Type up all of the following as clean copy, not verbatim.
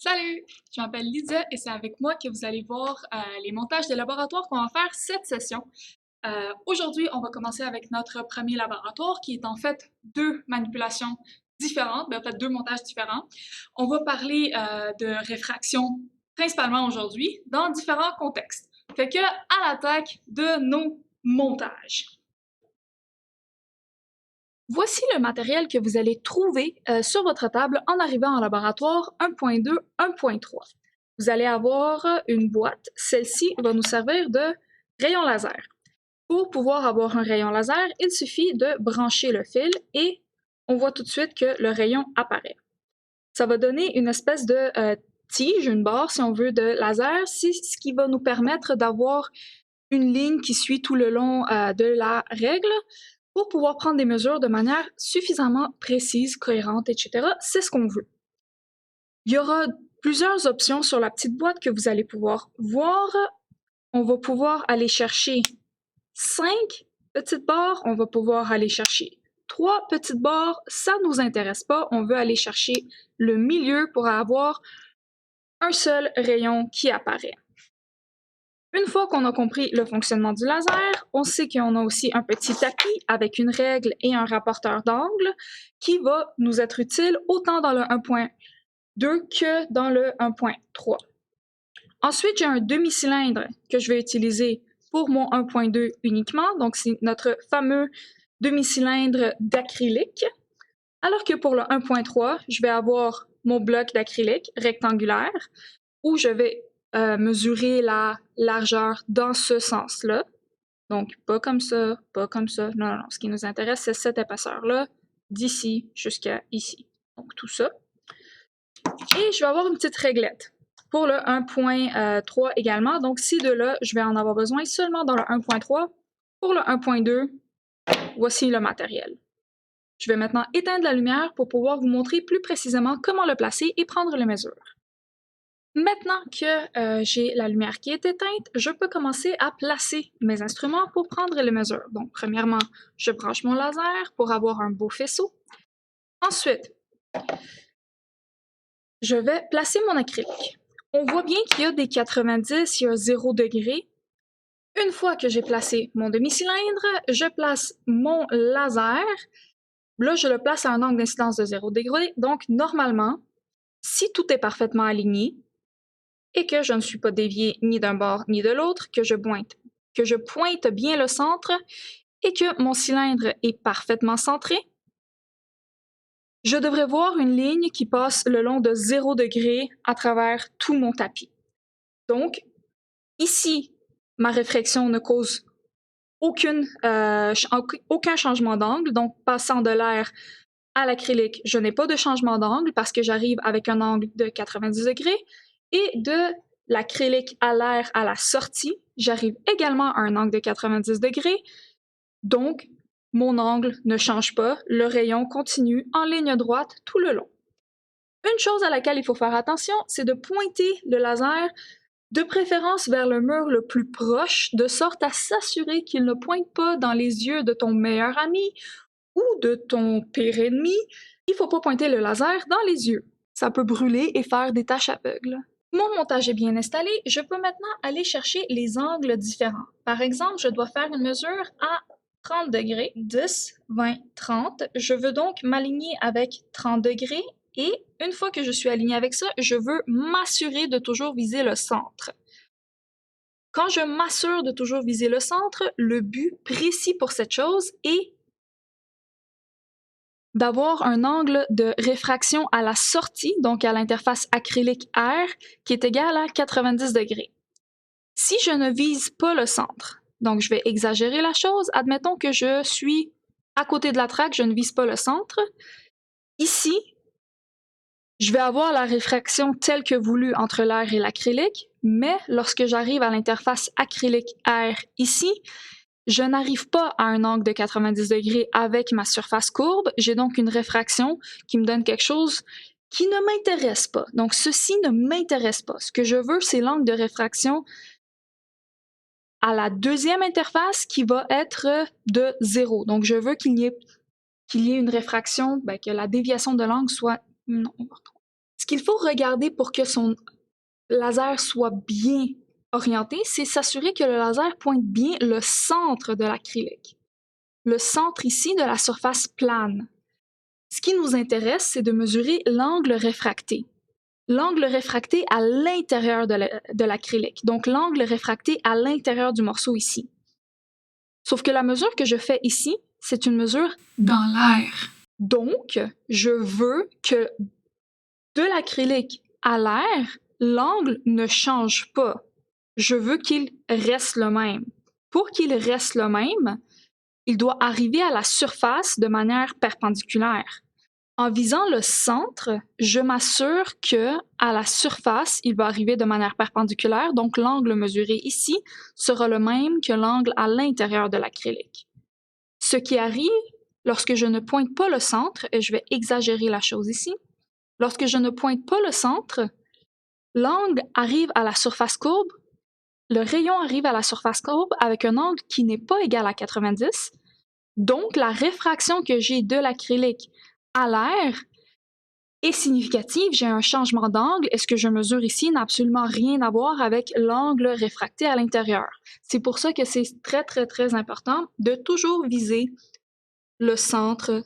Salut! Je m'appelle Lydia et c'est avec moi que vous allez voir les montages de laboratoire qu'on va faire cette session. Aujourd'hui, on va commencer avec notre premier laboratoire qui est en fait deux manipulations différentes, mais en fait deux montages différents. On va parler de réfraction principalement aujourd'hui dans différents contextes. Fait que à l'attaque de nos montages. Voici le matériel que vous allez trouver sur votre table en arrivant en laboratoire 1.2, 1.3. Vous allez avoir une boîte. Celle-ci va nous servir de rayon laser. Pour pouvoir avoir un rayon laser, il suffit de brancher le fil et on voit tout de suite que le rayon apparaît. Ça va donner une espèce de tige, une barre si on veut, de laser, c'est ce qui va nous permettre d'avoir une ligne qui suit tout le long de la règle pour pouvoir prendre des mesures de manière suffisamment précise, cohérente, etc. C'est ce qu'on veut. Il y aura plusieurs options sur la petite boîte que vous allez pouvoir voir. On va pouvoir aller chercher 5 petites barres, on va pouvoir aller chercher 3 petites barres, ça ne nous intéresse pas, on veut aller chercher le milieu pour avoir un seul rayon qui apparaît. Une fois qu'on a compris le fonctionnement du laser, on sait qu'on a aussi un petit tapis avec une règle et un rapporteur d'angle qui va nous être utile autant dans le 1.2 que dans le 1.3. Ensuite, j'ai un demi-cylindre que je vais utiliser pour mon 1.2 uniquement, donc c'est notre fameux demi-cylindre d'acrylique. Alors que pour le 1.3, je vais avoir mon bloc d'acrylique rectangulaire où je vais mesurer la largeur dans ce sens-là. Donc, pas comme ça, pas comme ça. Non, non, non. Ce qui nous intéresse, c'est cette épaisseur-là, d'ici jusqu'à ici. Donc, tout ça. Et je vais avoir une petite réglette pour le 1.3 également. Donc, ces deux-là, je vais en avoir besoin seulement dans le 1.3. Pour le 1.2, voici le matériel. Je vais maintenant éteindre la lumière pour pouvoir vous montrer plus précisément comment le placer et prendre les mesures. Maintenant que j'ai la lumière qui est éteinte, je peux commencer à placer mes instruments pour prendre les mesures. Donc, premièrement, je branche mon laser pour avoir un beau faisceau. Ensuite, je vais placer mon acrylique. On voit bien qu'il y a des 90, il y a 0 degré. Une fois que j'ai placé mon demi-cylindre, je place mon laser. Là, je le place à un angle d'incidence de 0 degré. Donc, normalement, si tout est parfaitement aligné, et que je ne suis pas dévié ni d'un bord ni de l'autre, que je pointe bien le centre et que mon cylindre est parfaitement centré, je devrais voir une ligne qui passe le long de 0 degré à travers tout mon tapis. Donc, ici, ma réflexion ne cause aucun changement d'angle, donc passant de l'air à l'acrylique, je n'ai pas de changement d'angle parce que j'arrive avec un angle de 90 degrés et de l'acrylique à l'air à la sortie, j'arrive également à un angle de 90 degrés. Donc, mon angle ne change pas, le rayon continue en ligne droite tout le long. Une chose à laquelle il faut faire attention, c'est de pointer le laser de préférence vers le mur le plus proche, de sorte à s'assurer qu'il ne pointe pas dans les yeux de ton meilleur ami ou de ton pire ennemi. Il ne faut pas pointer le laser dans les yeux. Ça peut brûler et faire des taches aveugles. Mon montage est bien installé, je peux maintenant aller chercher les angles différents. Par exemple, je dois faire une mesure à 30 degrés, 10, 20, 30. Je veux donc m'aligner avec 30 degrés et une fois que je suis alignée avec ça, je veux m'assurer de toujours viser le centre. Quand je m'assure de toujours viser le centre, le but précis pour cette chose est d'avoir un angle de réfraction à la sortie, donc à l'interface acrylique-air, qui est égal à 90 degrés. Si je ne vise pas le centre, donc je vais exagérer la chose, admettons que je suis à côté de la traque, je ne vise pas le centre. Ici, je vais avoir la réfraction telle que voulue entre l'air et l'acrylique, mais lorsque j'arrive à l'interface acrylique-air ici, je n'arrive pas à un angle de 90 degrés avec ma surface courbe, j'ai donc une réfraction qui me donne quelque chose qui ne m'intéresse pas. Donc, ceci ne m'intéresse pas. Ce que je veux, c'est l'angle de réfraction à la deuxième interface qui va être de 0. Donc, je veux qu'il y ait une réfraction, que la déviation de l'angle soit... Non, qu'il faut regarder pour que son laser soit bien orienté, c'est s'assurer que le laser pointe bien le centre de l'acrylique. Le centre ici de la surface plane. Ce qui nous intéresse, c'est de mesurer l'angle réfracté. L'angle réfracté à l'intérieur de l'acrylique, donc l'angle réfracté à l'intérieur du morceau ici. Sauf que la mesure que je fais ici, c'est une mesure dans l'air. Donc, je veux que de l'acrylique à l'air, l'angle ne change pas. Je veux qu'il reste le même. Pour qu'il reste le même, il doit arriver à la surface de manière perpendiculaire. En visant le centre, je m'assure que à la surface, il va arriver de manière perpendiculaire, donc l'angle mesuré ici sera le même que l'angle à l'intérieur de l'acrylique. Ce qui arrive lorsque je ne pointe pas le centre, et je vais exagérer la chose ici, lorsque je ne pointe pas le centre, l'angle arrive à la surface courbe, le rayon arrive à la surface courbe avec un angle qui n'est pas égal à 90, donc la réfraction que j'ai de l'acrylique à l'air est significative, j'ai un changement d'angle et ce que je mesure ici n'a absolument rien à voir avec l'angle réfracté à l'intérieur. C'est pour ça que c'est très important de toujours viser le centre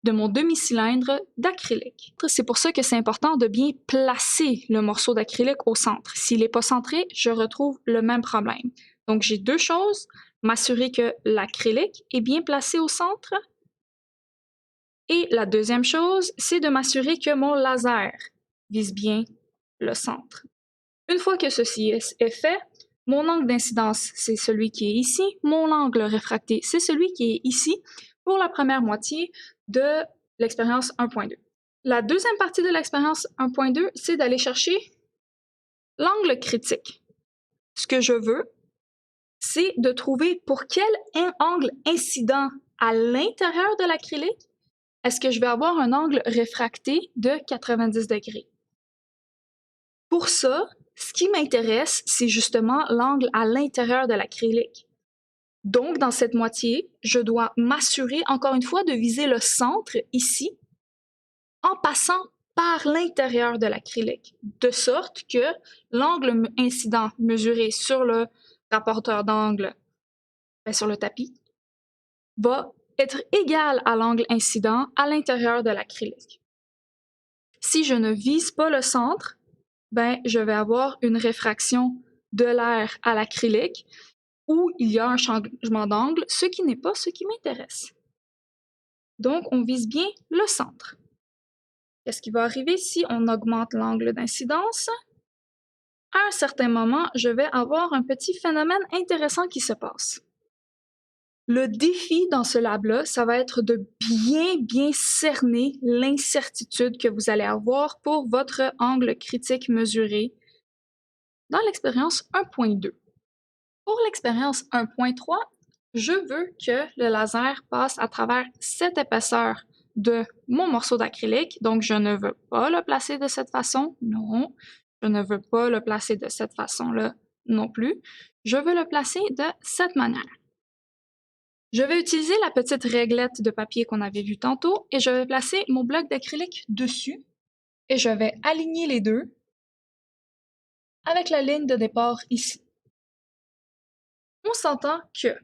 de mon demi-cylindre d'acrylique. C'est pour ça que c'est important de bien placer le morceau d'acrylique au centre. S'il n'est pas centré, je retrouve le même problème. Donc j'ai deux choses, m'assurer que l'acrylique est bien placé au centre. Et la deuxième chose, c'est de m'assurer que mon laser vise bien le centre. Une fois que ceci est fait, mon angle d'incidence, c'est celui qui est ici. Mon angle réfracté, c'est celui qui est ici pour la première moitié de l'expérience 1.2. La deuxième partie de l'expérience 1.2, c'est d'aller chercher l'angle critique. Ce que je veux, c'est de trouver pour quel angle incident à l'intérieur de l'acrylique est-ce que je vais avoir un angle réfracté de 90 degrés. Pour ça, ce qui m'intéresse, c'est justement l'angle à l'intérieur de l'acrylique. Donc, dans cette moitié, je dois m'assurer, encore une fois, de viser le centre ici, en passant par l'intérieur de l'acrylique, de sorte que l'angle incident mesuré sur le rapporteur d'angle, sur le tapis, va être égal à l'angle incident à l'intérieur de l'acrylique. Si je ne vise pas le centre, je vais avoir une réfraction de l'air à l'acrylique où il y a un changement d'angle, ce qui n'est pas ce qui m'intéresse. Donc, on vise bien le centre. Qu'est-ce qui va arriver si on augmente l'angle d'incidence? À un certain moment, je vais avoir un petit phénomène intéressant qui se passe. Le défi dans ce lab-là, ça va être de bien cerner l'incertitude que vous allez avoir pour votre angle critique mesuré dans l'expérience 1.2. Pour l'expérience 1.3, je veux que le laser passe à travers cette épaisseur de mon morceau d'acrylique, donc je ne veux pas le placer de cette façon, non. Je ne veux pas le placer de cette façon-là non plus. Je veux le placer de cette manière. Je vais utiliser la petite réglette de papier qu'on avait vue tantôt et je vais placer mon bloc d'acrylique dessus et je vais aligner les deux avec la ligne de départ ici. On s'entend que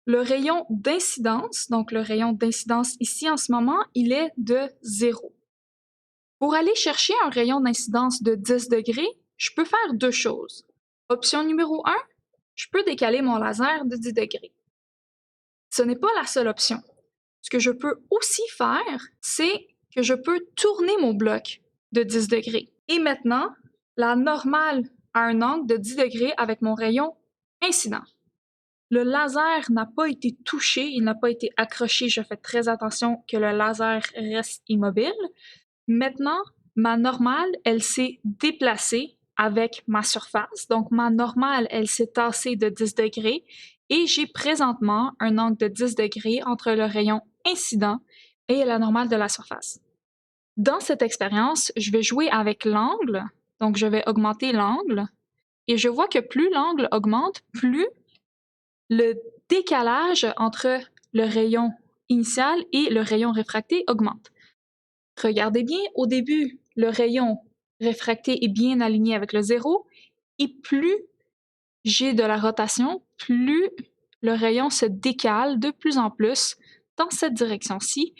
le rayon d'incidence, donc le rayon d'incidence ici en ce moment, il est de 0. Pour aller chercher un rayon d'incidence de 10 degrés, je peux faire deux choses. Option numéro 1, je peux décaler mon laser de 10 degrés. Ce n'est pas la seule option. Ce que je peux aussi faire, c'est que je peux tourner mon bloc de 10 degrés. Et maintenant, la normale a un angle de 10 degrés avec mon rayon incident. Le laser n'a pas été touché, il n'a pas été accroché. Je fais très attention que le laser reste immobile. Maintenant, ma normale, elle s'est déplacée avec ma surface. Donc, ma normale, elle s'est tassée de 10 degrés et j'ai présentement un angle de 10 degrés entre le rayon incident et la normale de la surface. Dans cette expérience, je vais jouer avec l'angle. Donc, je vais augmenter l'angle et je vois que plus l'angle augmente, plus le décalage entre le rayon initial et le rayon réfracté augmente. Regardez bien, au début, le rayon réfracté est bien aligné avec le 0, et plus j'ai de la rotation, plus le rayon se décale de plus en plus dans cette direction-ci.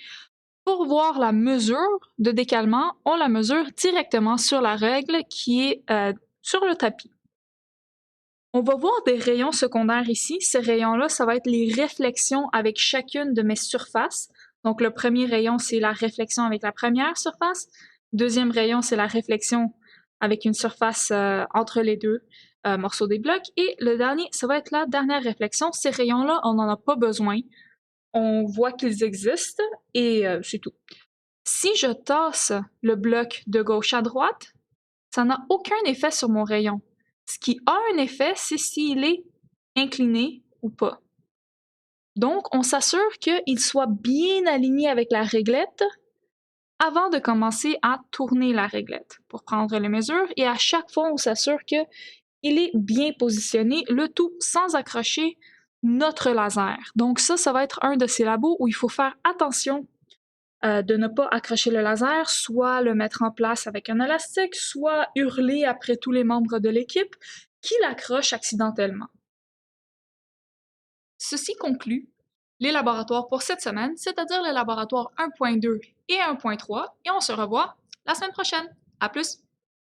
Pour voir la mesure de décalement, on la mesure directement sur la règle qui est sur le tapis. On va voir des rayons secondaires ici. Ces rayons-là, ça va être les réflexions avec chacune de mes surfaces. Donc, le premier rayon, c'est la réflexion avec la première surface. Deuxième rayon, c'est la réflexion avec une surface entre les deux morceaux des blocs. Et le dernier, ça va être la dernière réflexion. Ces rayons-là, on n'en a pas besoin. On voit qu'ils existent et c'est tout. Si je tasse le bloc de gauche à droite, ça n'a aucun effet sur mon rayon. Ce qui a un effet, c'est s'il est incliné ou pas. Donc, on s'assure qu'il soit bien aligné avec la réglette avant de commencer à tourner la réglette pour prendre les mesures. Et à chaque fois, on s'assure qu'il est bien positionné, le tout sans accrocher notre laser. Donc ça va être un de ces labos où il faut faire attention de ne pas accrocher le laser, soit le mettre en place avec un élastique, soit hurler après tous les membres de l'équipe qui l'accrochent accidentellement. Ceci conclut les laboratoires pour cette semaine, c'est-à-dire les laboratoires 1.2 et 1.3, et on se revoit la semaine prochaine. À plus!